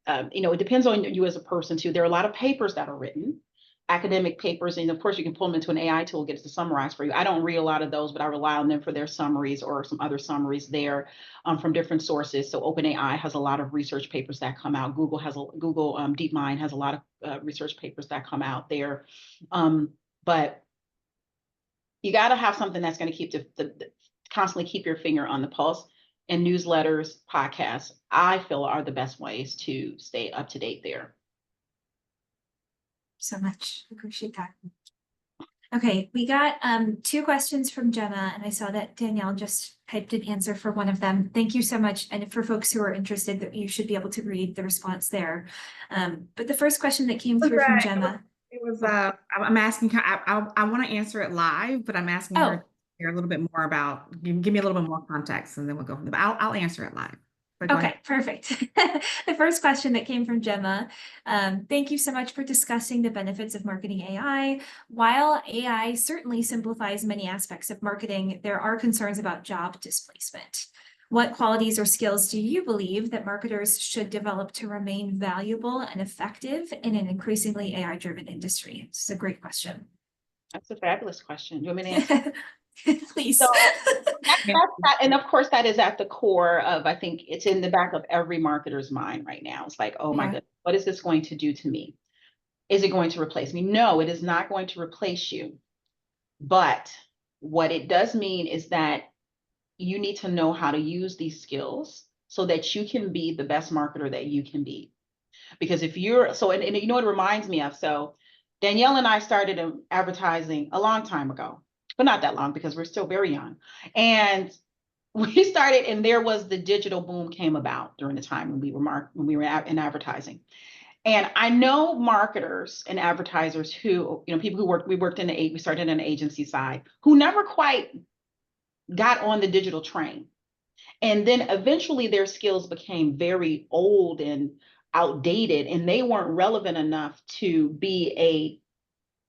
it depends on you as a person too. There are a lot of papers that are written, academic papers, and of course you can pull them into an AI tool, get it to summarize for you. I don't read a lot of those, but I rely on them for their summaries or some other summaries there from different sources. So OpenAI has a lot of research papers that come out. Google DeepMind has a lot of research papers that come out there, but you got to have something that's going to keep constantly keep your finger on the pulse. And newsletters, podcasts, I feel, are the best ways to stay up to date there. So much. Appreciate that. Okay, we got 2 questions from Gemma, and I saw that Danielle just typed an answer for one of them. Thank you so much. And for folks who are interested, that you should be able to read the response there. But the first question that came through from Gemma. It was, I'm asking her, I want to answer it live, but I'm asking her to share a little bit more about, give me a little bit more context, and then we'll go from there. But I'll answer it live. Okay, perfect. The first question that came from Gemma, thank you so much for discussing the benefits of marketing AI. While AI certainly simplifies many aspects of marketing, there are concerns about job displacement. What qualities or skills do you believe that marketers should develop to remain valuable and effective in an increasingly AI-driven industry? This is a great question. That's a fabulous question. You want me to answer? Please. So, and of course, that is at the core of, I think it's in the back of every marketer's mind right now. It's like, oh my goodness, what is this going to do to me? Is it going to replace me? No, it is not going to replace you. But what it does mean is that you need to know how to use these skills so that you can be the best marketer that you can be. Because if you're, and you know what it reminds me of? So Danielle and I started in advertising a long time ago, but not that long because we're still very young. And we started, and there was the digital boom came about during the time when we were in advertising. And I know marketers and advertisers who, people who we started in an agency side, who never quite got on the digital train. And then eventually their skills became very old and outdated, and they weren't relevant enough to be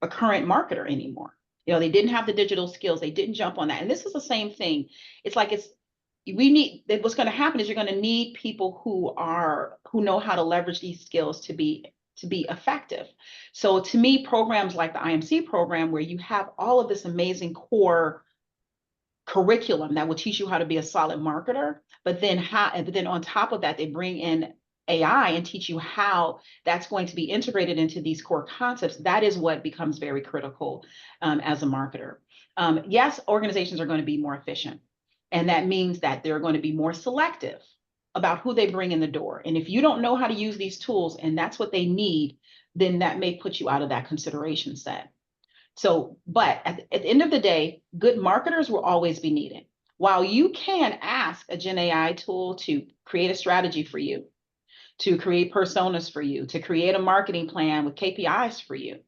a current marketer anymore. They didn't have the digital skills. They didn't jump on that. And this is the same thing. It's like what's going to happen is you're going to need people who know how to leverage these skills to be effective. So to me, programs like the IMC program, where you have all of this amazing core curriculum that will teach you how to be a solid marketer, but then on top of that, they bring in AI and teach you how that's going to be integrated into these core concepts. That is what becomes very critical as a marketer. Yes, organizations are going to be more efficient, and that means that they're going to be more selective about who they bring in the door. And if you don't know how to use these tools and that's what they need, then that may put you out of that consideration set. So, but at the end of the day, good marketers will always be needed. While you can ask a Gen AI tool to create a strategy for you, to create personas for you, to create a marketing plan with KPIs for you,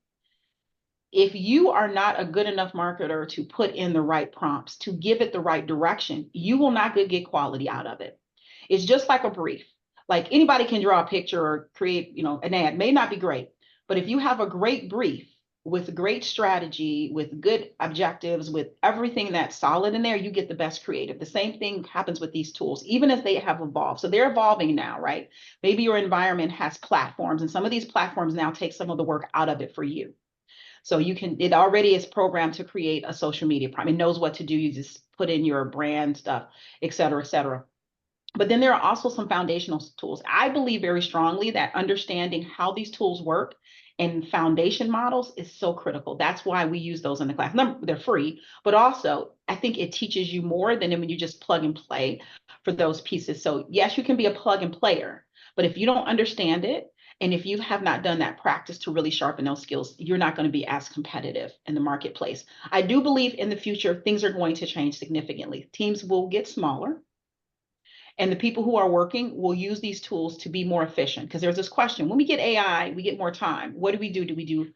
if you are not a good enough marketer to put in the right prompts, to give it the right direction, you will not get quality out of it. It's just like a brief. Like anybody can draw a picture or create, an ad. May not be great, but if you have a great brief with great strategy, with good objectives, with everything that's solid in there, you get the best creative. The same thing happens with these tools, even as they have evolved. So they're evolving now, right? Maybe your environment has platforms, and some of these platforms now take some of the work out of it for you. So it already is programmed to create a social media it knows what to do. You just put in your brand stuff, et cetera, et cetera. But then there are also some foundational tools. I believe very strongly that understanding how these tools work and foundation models is so critical. That's why we use those in the class. They're free, but also I think it teaches you more than when you just plug and play for those pieces. So yes, you can be a plug and player, but if you don't understand it, and if you have not done that practice to really sharpen those skills, you're not going to be as competitive in the marketplace. I do believe in the future, things are going to change significantly. Teams will get smaller. And the people who are working will use these tools to be more efficient. Because there's this question, when we get AI, we get more time. What do we do? Do we do,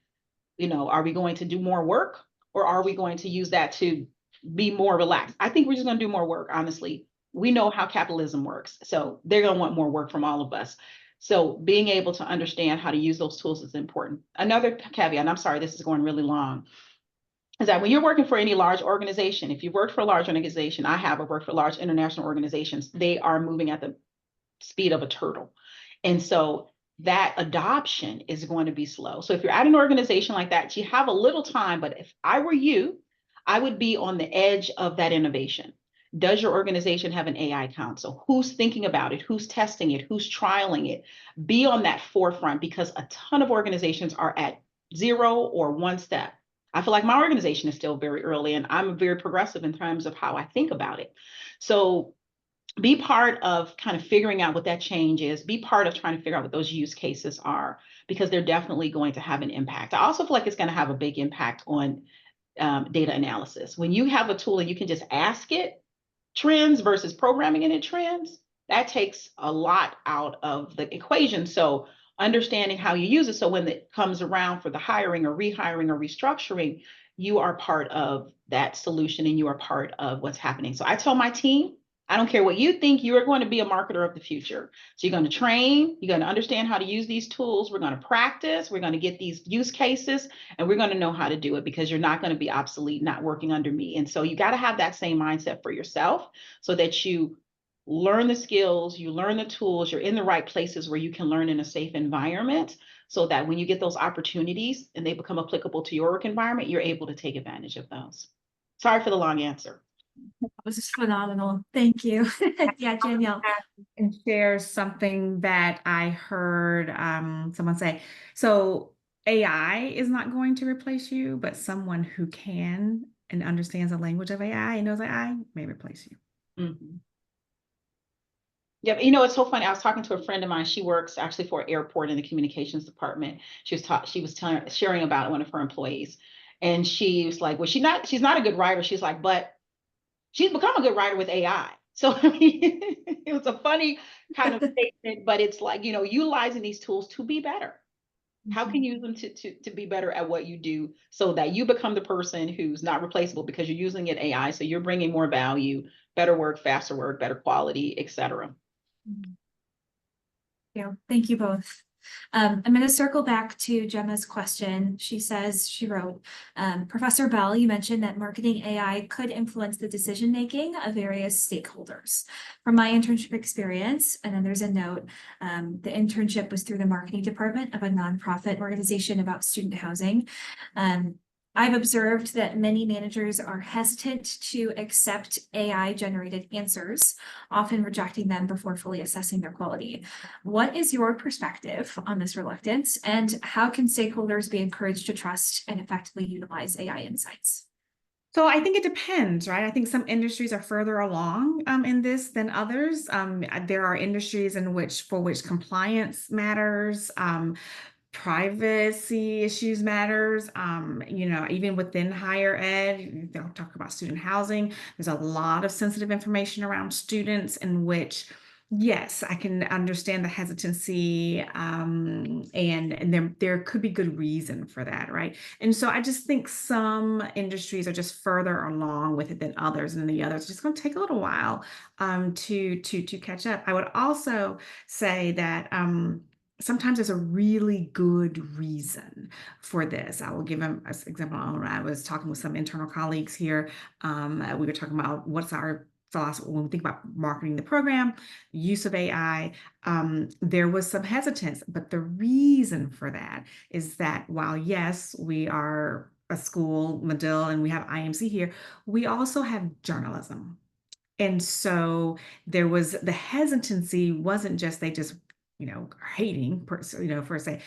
are we going to do more work, or are we going to use that to be more relaxed? I think we're just going to do more work, honestly. We know how capitalism works. So they're going to want more work from all of us. So being able to understand how to use those tools is important. Another caveat, and I'm sorry, this is going really long, is that when you're working for any large organization, if you work for a large organization, I have worked for large international organizations, they are moving at the speed of a turtle. And so that adoption is going to be slow. So if you're at an organization like that, you have a little time, but if I were you, I would be on the edge of that innovation. Does your organization have an AI council? Who's thinking about it? Who's testing it? Who's trialing it? Be on that forefront, because a ton of organizations are at 0 or 1 step. I feel like my organization is still very early, and I'm very progressive in terms of how I think about it. So be part of kind of figuring out what that change is. Be part of trying to figure out what those use cases are, because they're definitely going to have an impact. I also feel like it's going to have a big impact on data analysis. When you have a tool and you can just ask it trends versus programming it in trends, that takes a lot out of the equation. So understanding how you use it, so when it comes around for the hiring or rehiring or restructuring, you are part of that solution and you are part of what's happening. So I tell my team, I don't care what you think, you are going to be a marketer of the future. So you're going to train, you're going to understand how to use these tools. We're going to practice, we're going to get these use cases, and we're going to know how to do it, because you're not going to be obsolete not working under me. And so you got to have that same mindset for yourself, so that you learn the skills, you learn the tools, you're in the right places where you can learn in a safe environment, so that when you get those opportunities and they become applicable to your work environment, you're able to take advantage of those. Sorry for the long answer. That was just phenomenal. Thank you. Yeah, Danielle. And share something that I heard someone say. So AI is not going to replace you, but someone who can and understands the language of AI and knows AI may replace you. Mm-hmm. Yeah, it's so funny. I was talking to a friend of mine. She works actually for an airport in the communications department. She was sharing about one of her employees, and she was like, "Well, she's not a good writer." She's like, "But she's become a good writer with AI." So I mean, it was a funny kind of statement, but it's like, utilizing these tools to be better. How can you use them to be better at what you do, so that you become the person who's not replaceable because you're using it AI. So you're bringing more value, better work, faster work, better quality, etc. Yeah, thank you both. I'm going to circle back to Gemma's question. She wrote, Professor Bell, you mentioned that marketing AI could influence the decision-making of various stakeholders. From my internship experience, and then there's a note, the internship was through the marketing department of a nonprofit organization about student housing. I've observed that many managers are hesitant to accept AI-generated answers, often rejecting them before fully assessing their quality. What is your perspective on this reluctance, and how can stakeholders be encouraged to trust and effectively utilize AI insights? So I think it depends, right? I think some industries are further along in this than others. There are industries for which compliance matters. Privacy issues matters. Even within higher ed, they'll talk about student housing. There's a lot of sensitive information around students, in which, yes, I can understand the hesitancy, and there could be good reason for that, right? And so I just think some industries are just further along with it than others, and the others are just going to take a little while to catch up. I would also say that sometimes there's a really good reason for this. I will give an example. I was talking with some internal colleagues here. We were talking about what's our philosophy, when we think about marketing the program, use of AI, there was some hesitance. But the reason for that is that while, yes, we are a school, Medill, and we have IMC here, we also have journalism. And so there was the hesitancy wasn't just they just, hating, per se.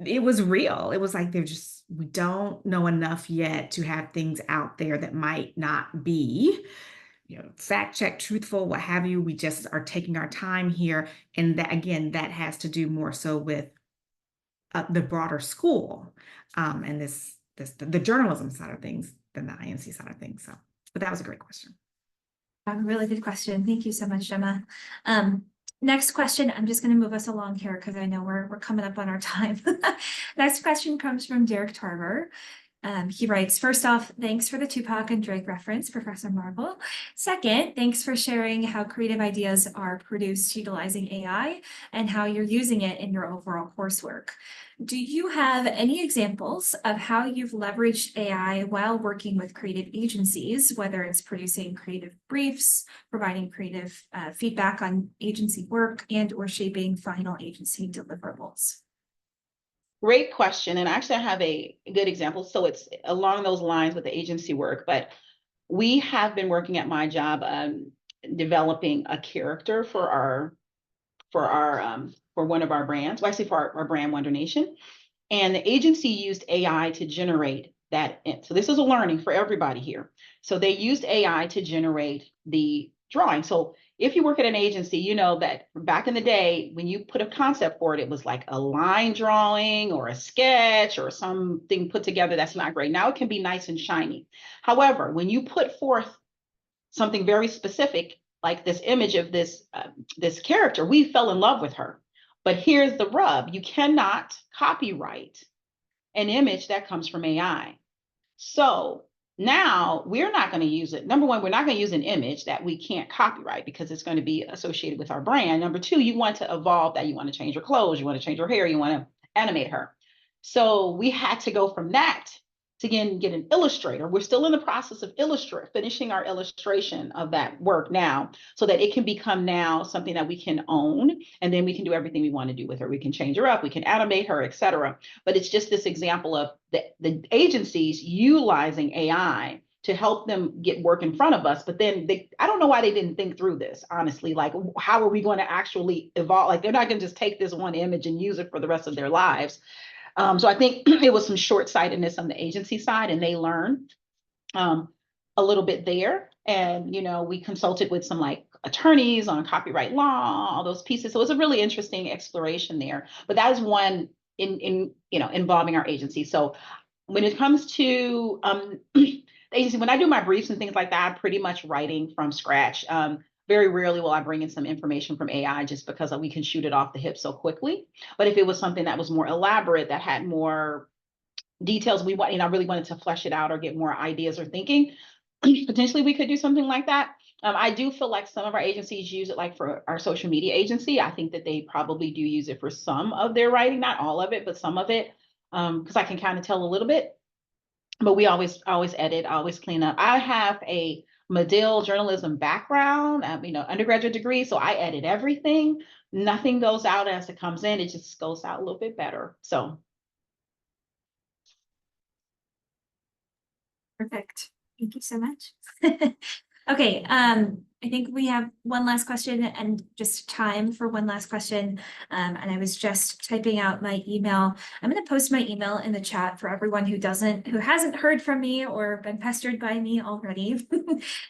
It was real. It was like we don't know enough yet to have things out there that might not be, fact check, truthful, what have you. We just are taking our time here. And that, again, that has to do more so with the broader school and the journalism side of things than the IMC side of things. So, but that was a great question. A really good question. Thank you so much, Gemma. Next question, I'm just going to move us along here because I know we're coming up on our time. Next question comes from Derek Tarver. He writes, first off, thanks for the Tupac and Drake reference, Professor Marvel. Second, thanks for sharing how creative ideas are produced utilizing AI and how you're using it in your overall coursework. Do you have any examples of how you've leveraged AI while working with creative agencies, whether it's producing creative briefs, providing creative feedback on agency work, and or shaping final agency deliverables? Great question. And actually, I have a good example. So it's along those lines with the agency work, but we have been working at my job developing a character for one of our brands, well, actually for our brand Wonder Nation. And the agency used AI to generate that. So this is a learning for everybody here. So they used AI to generate the drawing. So if you work at an agency, you know that back in the day, when you put a concept for it, it was like a line drawing or a sketch or something put together that's not great. Now it can be nice and shiny. However, when you put forth something very specific, like this image of this character, we fell in love with her. But here's the rub. You cannot copyright an image that comes from AI. So now we're not going to use it. Number one, we're not going to use an image that we can't copyright because it's going to be associated with our brand. Number two, you want to evolve that. You want to change her clothes. You want to change her hair. You want to animate her. So we had to go from that to again get an illustrator. We're still in the process of finishing our illustration of that work now so that it can become now something that we can own, and then we can do everything we want to do with her. We can change her up, we can animate her, etc. But it's just this example of the agencies utilizing AI to help them get work in front of us. But then I don't know why they didn't think through this, honestly. Like, how are we going to actually evolve? Like, they're not going to just take this one image and use it for the rest of their lives. So I think it was some short-sightedness on the agency side, and they learned a little bit there. And, we consulted with some attorneys on copyright law, all those pieces. So it was a really interesting exploration there. But that is one involving our agency. So when it comes to the agency, when I do my briefs and things like that, I'm pretty much writing from scratch. Very rarely will I bring in some information from AI just because we can shoot it off the hip so quickly. But if it was something that was more elaborate, that had more details, I really wanted to flesh it out or get more ideas or thinking, potentially we could do something like that. I do feel like some of our agencies use it, like for our social media agency. I think that they probably do use it for some of their writing, not all of it, but some of it, because I can kind of tell a little bit. But we always edit, always clean up. I have a Medill journalism background, undergraduate degree. So I edit everything. Nothing goes out as it comes in. It just goes out a little bit better. So. Perfect. Thank you so much. Okay, I think we have one last question and just time for one last question. And I was just typing out my email. I'm going to post my email in the chat for everyone who hasn't heard from me or been pestered by me already.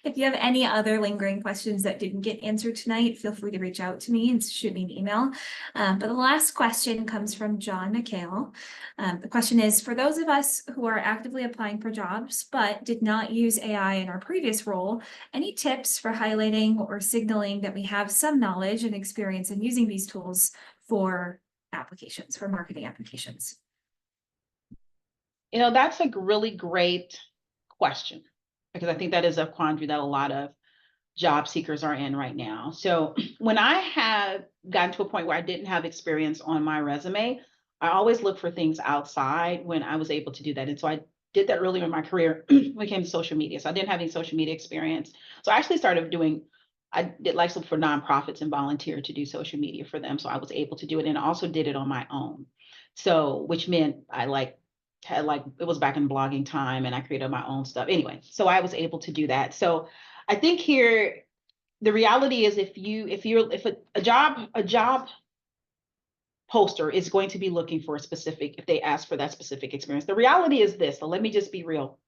If you have any other lingering questions that didn't get answered tonight, feel free to reach out to me and shoot me an email. But the last question comes from John McHale. The question is, for those of us who are actively applying for jobs, but did not use AI in our previous role, any tips for highlighting or signaling that we have some knowledge and experience in using these tools for applications, for marketing applications? That's a really great question, because I think that is a quandary that a lot of job seekers are in right now. So when I have gotten to a point where I didn't have experience on my resume, I always look for things outside when I was able to do that. And so I did that earlier in my career when it came to social media. So I didn't have any social media experience. So I actually started doing I did like some for nonprofits and volunteered to do social media for them. So I was able to do it, and also did it on my own. So, which meant I had it was back in blogging time, and I created my own stuff. Anyway, so I was able to do that. So I think here, the reality is if a job poster is going to be looking for a specific, if they ask for that specific experience, the reality is this. So let me just be real.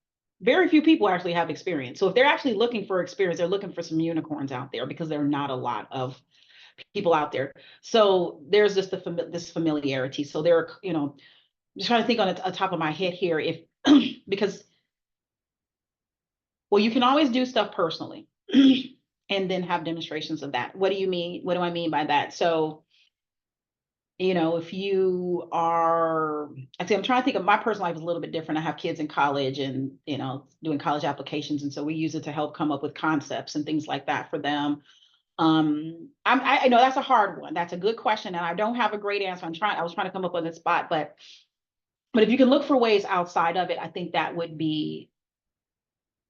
Very few people actually have experience. So if they're actually looking for experience, they're looking for some unicorns out there, because there are not a lot of people out there. So there's just this familiarity. So there are, just trying to think on the top of my head here, if because, well, you can always do stuff personally and then have demonstrations of that. What do you mean? What do I mean by that? So, if you are, I'm trying to think of my personal life is a little bit different. I have kids in college and, doing college applications. And so we use it to help come up with concepts and things like that for them. I know that's a hard one. That's a good question. And I don't have a great answer. I was trying to come up with a spot, but if you can look for ways outside of it, I think that would be,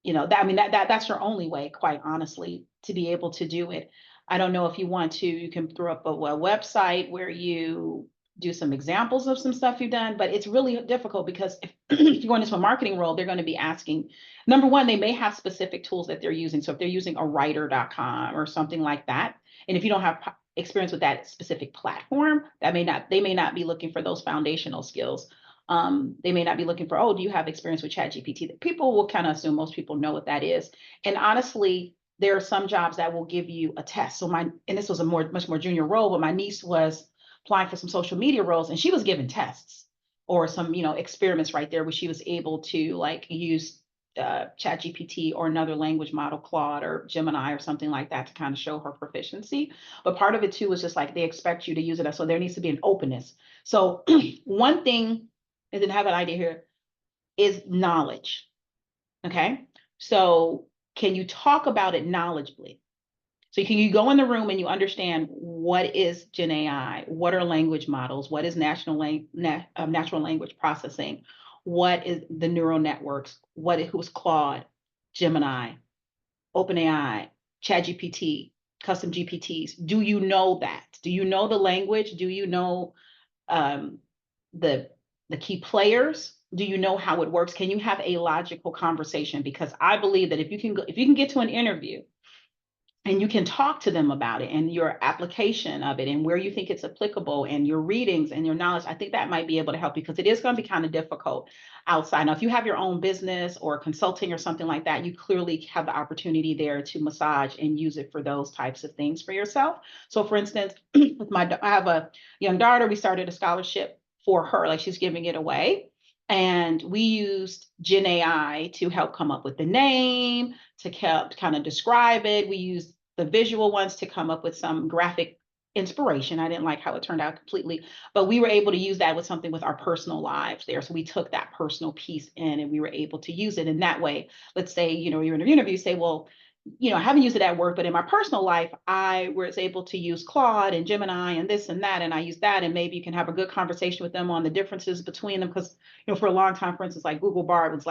that's your only way, quite honestly, to be able to do it. I don't know if you want to, you can throw up a website where you do some examples of some stuff you've done, but it's really difficult because if you go into a marketing role, they're going to be asking, number one, they may have specific tools that they're using. So if they're using a writer.com or something like that, and if you don't have experience with that specific platform, they may not be looking for those foundational skills. They may not be looking for, do you have experience with ChatGPT? People will kind of assume most people know what that is. And honestly, there are some jobs that will give you a test. So and this was a much more junior role, but my niece was applying for some social media roles, and she was given tests or some, experiments right there where she was able to use ChatGPT or another language model, Claude or Gemini or something like that, to kind of show her proficiency. But part of it too is just they expect you to use it. So there needs to be an openness. So one thing, I didn't have an idea here, is knowledge. Okay. So can you talk about it knowledgeably? So can you go in the room and you understand what is Gen AI? What are language models? What is natural language processing? What is the neural networks? Who's Claude, Gemini, OpenAI, ChatGPT, custom GPTs? Do you know that? Do you know the language? Do you know the key players? Do you know how it works? Can you have a logical conversation? Because I believe that if you can get to an interview and you can talk to them about it and your application of it and where you think it's applicable and your readings and your knowledge, I think that might be able to help you, because it is going to be kind of difficult outside. Now, if you have your own business or consulting or something like that, you clearly have the opportunity there to massage and use it for those types of things for yourself. So for instance, I have a young daughter, we started a scholarship for her, she's giving it away. And we used Gen AI to help come up with the name, to kind of describe it. We used the visual ones to come up with some graphic inspiration. I didn't like how it turned out completely, but we were able to use that with something with our personal lives there. So we took that personal piece in and we were able to use it in that way. Let's say, you're in an interview, say, well, I haven't used it at work, but in my personal life, I was able to use Claude and Gemini and this and that, and I use that, and maybe you can have a good conversation with them on the differences between them, because, for a long time, for instance, Google Bard was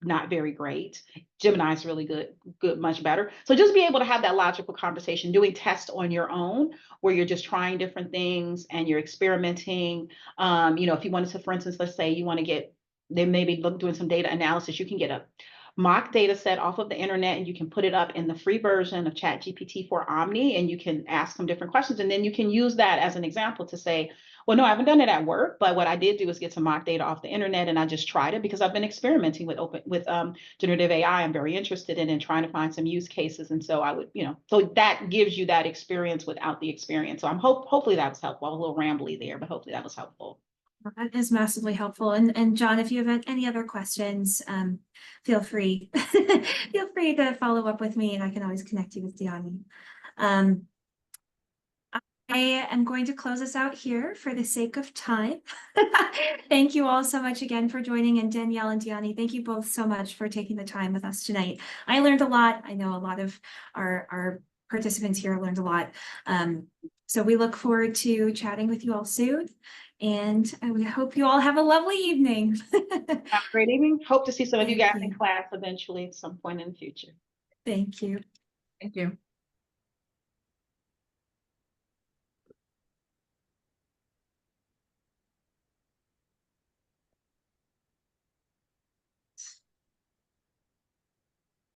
not very great. Gemini is really good, much better. So just be able to have that logical conversation, doing tests on your own, where you're just trying different things and you're experimenting. If you wanted to, for instance, let's say you want to they may be doing some data analysis, you can get a mock data set off of the internet and you can put it up in the free version of ChatGPT for Omni, and you can ask them different questions. And then you can use that as an example to say, well, no, I haven't done it at work, but what I did do is get some mock data off the internet, and I just tried it because I've been experimenting with generative AI. I'm very interested in trying to find some use cases. And so I would, so that gives you that experience without the experience. So hopefully that was helpful. I was a little rambly there, but hopefully that was helpful. That is massively helpful. And John, if you have any other questions, feel free to follow up with me, and I can always connect you with Dyani. I am going to close us out here for the sake of time. Thank you all so much again for joining, and Danielle and Dyani, thank you both so much for taking the time with us tonight. I learned a lot. I know a lot of our participants here learned a lot. So we look forward to chatting with you all soon. And we hope you all have a lovely evening. Have a great evening. Hope to see some of you guys Thank you. in class eventually at some point in the future. Thank you. Thank you.